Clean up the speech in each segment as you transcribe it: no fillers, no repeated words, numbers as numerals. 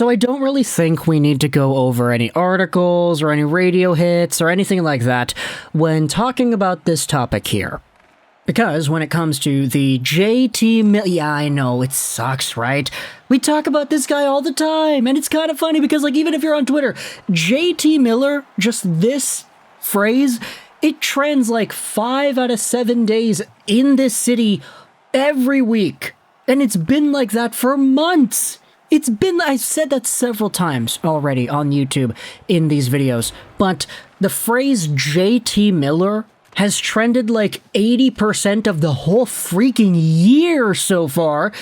So I don't really think we need to go over any articles or any radio hits or anything like that when talking about this topic here. Because when it comes to the JT Miller, yeah, I know, it sucks, right? We talk about this guy all the time, and it's kind of funny because, like, even if you're on Twitter, JT Miller, just this phrase, it trends like 5 out of 7 days in this city every week. And it's been like that for months. I've said that several times already on YouTube in these videos, but the phrase JT Miller has trended like 80% of the whole freaking year so far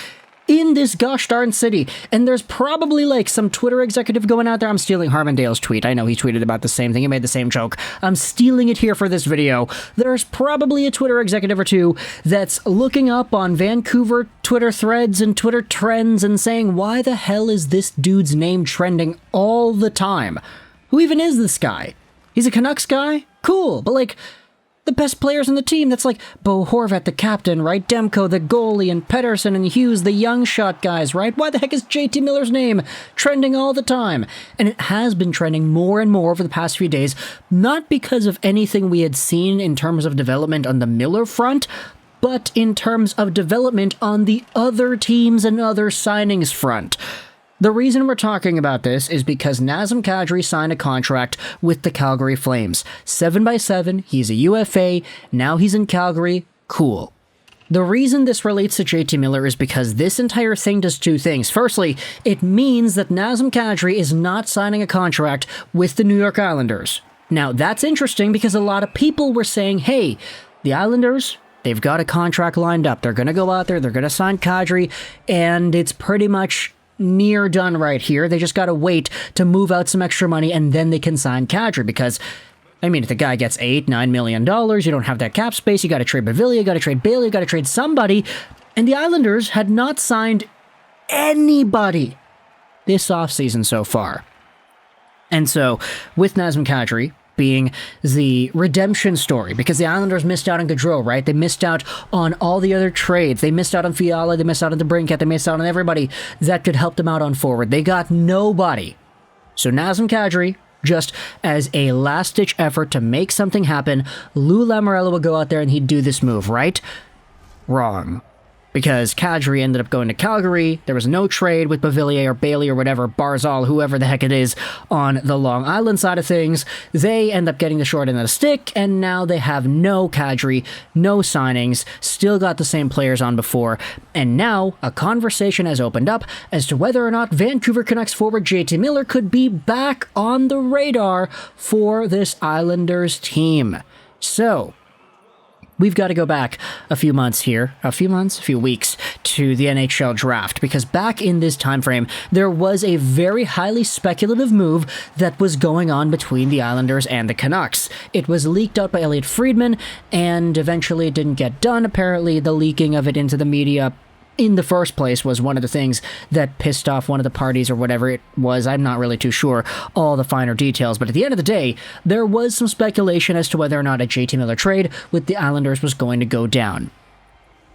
in this gosh darn city. And there's probably like some Twitter executive going out there. I'm stealing Harmondale's tweet. I know he tweeted about the same thing. He made the same joke. I'm stealing it here for this video. There's probably a Twitter executive or two that's looking up on Vancouver Twitter threads and Twitter trends and saying, why the hell is this dude's name trending all the time? Who even is this guy? He's a Canucks guy? Cool. But like, the best players on the team, that's like Bo Horvat, the captain, right? Demko, the goalie, and Pettersson and Hughes, the young shot guys, right? Why the heck is JT Miller's name trending all the time? And it has been trending more and more over the past few days, not because of anything we had seen in terms of development on the Miller front, but in terms of development on the other teams and other signings front. The reason we're talking about this is because Nazem Kadri signed a contract with the Calgary Flames. 7x7, he's a UFA, now he's in Calgary, cool. The reason this relates to JT Miller is because this entire thing does two things. Firstly, it means that Nazem Kadri is not signing a contract with the New York Islanders. Now, that's interesting because a lot of people were saying, hey, the Islanders, they've got a contract lined up. They're going to go out there, they're going to sign Kadri, and it's pretty much near done right here. They just got to wait to move out some extra money and then they can sign Kadri because, I mean, if the guy gets $8-9 million, you don't have that cap space, you got to trade Bavilla, you got to trade Bailey, you got to trade somebody, and the Islanders had not signed anybody this offseason so far. And so, with Nazem Kadri being the redemption story, because the Islanders missed out on Gaudreau, right? They missed out on all the other trades. They missed out on Fiala, they missed out on the Brinket, they missed out on everybody that could help them out on forward. They got nobody. So Nazem Kadri, just as a last-ditch effort to make something happen, Lou Lamoriello would go out there and he'd do this move, right? Wrong. Because Kadri ended up going to Calgary, there was no trade with Bavillier or Bailey or whatever, Barzal, whoever the heck it is, on the Long Island side of things. They end up getting the short end of the stick, and now they have no Kadri, no signings, still got the same players on before, and now a conversation has opened up as to whether or not Vancouver Canucks forward JT Miller could be back on the radar for this Islanders team. So, we've got to go back a few weeks to the NHL Draft, because back in this time frame, there was a very highly speculative move that was going on between the Islanders and the Canucks. It was leaked out by Elliot Friedman, and eventually it didn't get done. Apparently, the leaking of it into the media in the first place was one of the things that pissed off one of the parties or whatever it was. I'm not really too sure all the finer details, but at the end of the day, there was some speculation as to whether or not a JT Miller trade with the Islanders was going to go down.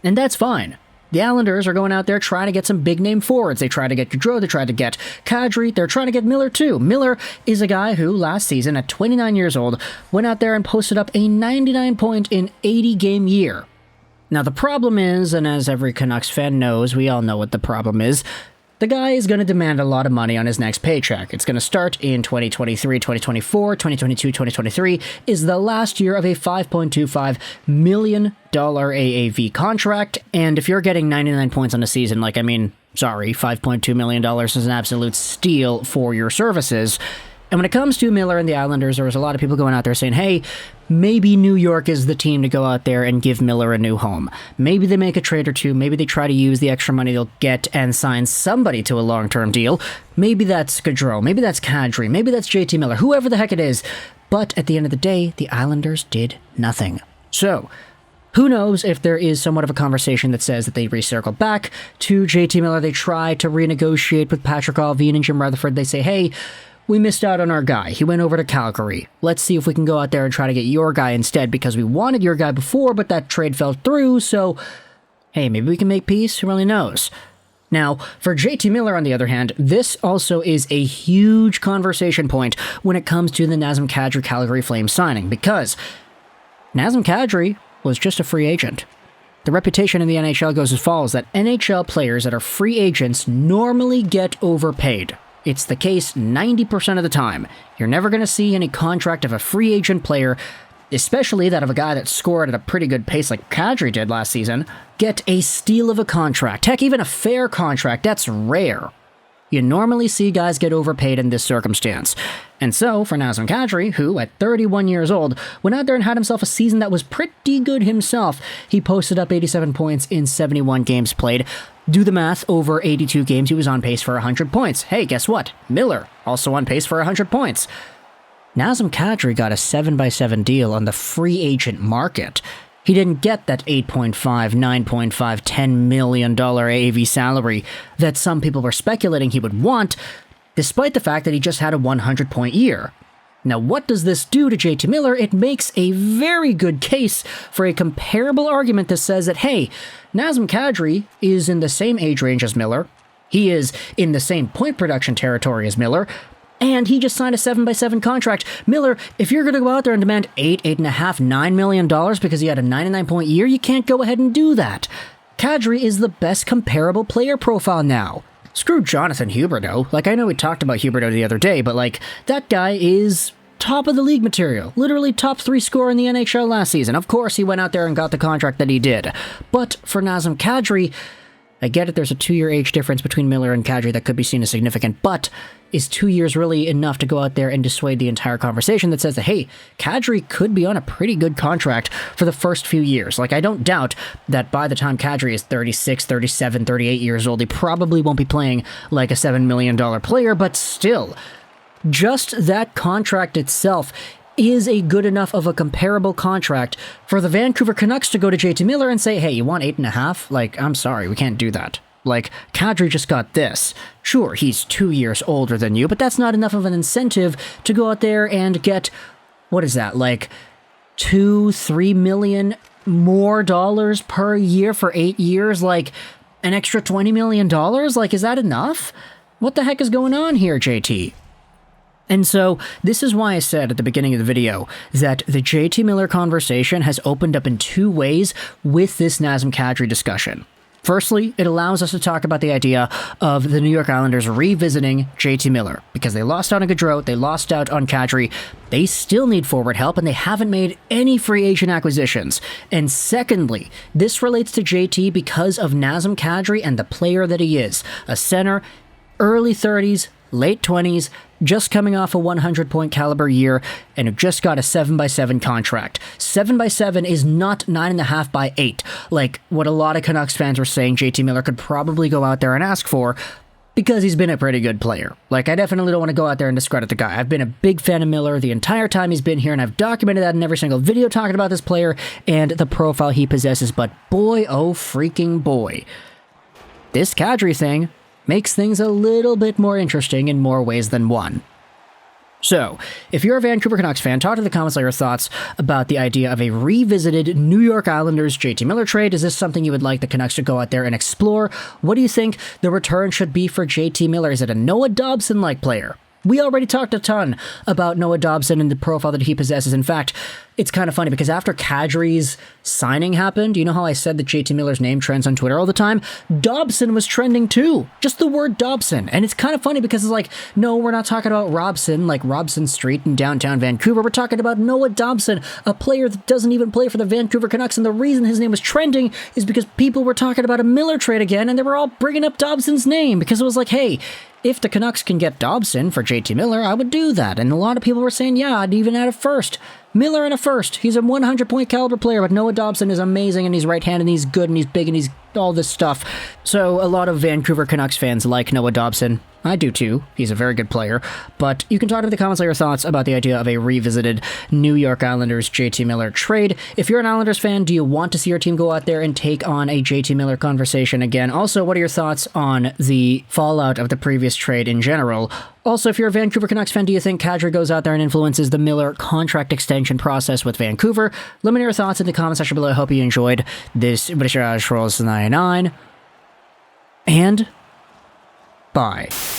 And that's fine. The Islanders are going out there trying to get some big-name forwards. They tried to get Gaudreau, they tried to get Kadri, they're trying to get Miller too. Miller is a guy who, last season, at 29 years old, went out there and posted up a 99-point in 80-game year. Now, the problem is, and as every Canucks fan knows, we all know what the problem is, the guy is going to demand a lot of money on his next paycheck. It's going to start in 2023, 2024, 2022, 2023 is the last year of a $5.25 million AAV contract, and if you're getting 99 points on a season, like, I mean, sorry, $5.2 million is an absolute steal for your services. And when it comes to Miller and the Islanders, there was a lot of people going out there saying, hey, maybe New York is the team to go out there and give Miller a new home. Maybe they make a trade or two. Maybe they try to use the extra money they'll get and sign somebody to a long-term deal. Maybe that's Gaudreau. Maybe that's Kadri. Maybe that's JT Miller. Whoever the heck it is. But at the end of the day, the Islanders did nothing. So, who knows if there is somewhat of a conversation that says that they recircle back to JT Miller. They try to renegotiate with Patrick Allvin and Jim Rutherford. They say, hey, we missed out on our guy. He went over to Calgary. Let's see if we can go out there and try to get your guy instead, because we wanted your guy before, but that trade fell through, so hey, maybe we can make peace? Who really knows? Now, for JT Miller, on the other hand, this also is a huge conversation point when it comes to the Nazem Kadri Calgary Flames signing, because Nazem Kadri was just a free agent. The reputation in the NHL goes as follows, that NHL players that are free agents normally get overpaid. It's the case 90% of the time. You're never going to see any contract of a free agent player, especially that of a guy that scored at a pretty good pace like Kadri did last season, get a steal of a contract. Heck, even a fair contract, that's rare. You normally see guys get overpaid in this circumstance. And so, for Nazem Kadri, who, at 31 years old, went out there and had himself a season that was pretty good himself. He posted up 87 points in 71 games played. Do the math, over 82 games, he was on pace for 100 points. Hey, guess what? Miller, also on pace for 100 points. Nazem Kadri got a 7x7 deal on the free agent market. He didn't get that $8.5, $9.5, $10 million AAV salary that some people were speculating he would want, despite the fact that he just had a 100-point year. Now, what does this do to JT Miller? It makes a very good case for a comparable argument that says that, hey, Nazem Kadri is in the same age range as Miller, he is in the same point production territory as Miller, and he just signed a 7x7 contract. Miller, if you're going to go out there and demand $8.5, $9 million because he had a 99-point year, you can't go ahead and do that. Kadri is the best comparable player profile now. Screw Jonathan Huberdeau. Like, I know we talked about Huberdeau the other day, but, like, that guy is top of the league material. Literally top 3 scorer in the NHL last season. Of course, he went out there and got the contract that he did. But for Nazem Kadri, I get it, there's a 2-year age difference between Miller and Kadri that could be seen as significant, but is 2 years really enough to go out there and dissuade the entire conversation that says that, hey, Kadri could be on a pretty good contract for the first few years? Like, I don't doubt that by the time Kadri is 36, 37, 38 years old, he probably won't be playing like a $7 million player, but still, just that contract itself is a good enough of a comparable contract for the Vancouver Canucks to go to JT Miller and say, hey, you want 8.5? Like, I'm sorry, we can't do that. Like, Kadri just got this. Sure, he's 2 years older than you, but that's not enough of an incentive to go out there and get, what is that, like $2-3 million more dollars per year for 8 years? Like, an extra $20 million? Like, is that enough? What the heck is going on here, JT? And so, this is why I said at the beginning of the video that the JT Miller conversation has opened up in 2 ways with this Nazem Kadri discussion. Firstly, it allows us to talk about the idea of the New York Islanders revisiting JT Miller, because they lost out on Gaudreau, they lost out on Kadri, they still need forward help, and they haven't made any free agent acquisitions. And secondly, this relates to JT because of Nazem Kadri and the player that he is. A center, early 30s, late 20s, just coming off a 100-point caliber year, and who just got a 7x7 contract. 7x7 is not 9.5 by 8, like what a lot of Canucks fans were saying JT Miller could probably go out there and ask for, because he's been a pretty good player. Like, I definitely don't want to go out there and discredit the guy. I've been a big fan of Miller the entire time he's been here, and I've documented that in every single video talking about this player and the profile he possesses, but boy, oh freaking boy, this Kadri thing makes things a little bit more interesting in more ways than one. So, if you're a Vancouver Canucks fan, talk to the comments on your thoughts about the idea of a revisited New York Islanders JT Miller trade. Is this something you would like the Canucks to go out there and explore? What do you think the return should be for JT Miller? Is it a Noah Dobson-like player? We already talked a ton about Noah Dobson and the profile that he possesses. In fact, it's kind of funny because after Kadri's signing happened, you know how I said that JT Miller's name trends on Twitter all the time? Dobson was trending too. Just the word Dobson. And it's kind of funny because it's like, no, we're not talking about Robson, like Robson Street in downtown Vancouver. We're talking about Noah Dobson, a player that doesn't even play for the Vancouver Canucks. And the reason his name was trending is because people were talking about a Miller trade again, and they were all bringing up Dobson's name because it was like, hey, if the Canucks can get Dobson for JT Miller, I would do that. And a lot of people were saying, yeah, I'd even add a first. Miller in a first. He's a 100-point caliber player, but Noah Dobson is amazing, and he's right-handed, and he's good, and he's big, and he's all this stuff. So a lot of Vancouver Canucks fans like Noah Dobson. I do too. He's a very good player. But you can talk in the comments on your thoughts about the idea of a revisited New York Islanders JT Miller trade. If you're an Islanders fan, do you want to see your team go out there and take on a JT Miller conversation again? Also, what are your thoughts on the fallout of the previous trade in general? Also, if you're a Vancouver Canucks fan, do you think Kadri goes out there and influences the Miller contract extension process with Vancouver? Let me know your thoughts in the comment section below. I hope you enjoyed this Juraj Rolls 99. And Bye.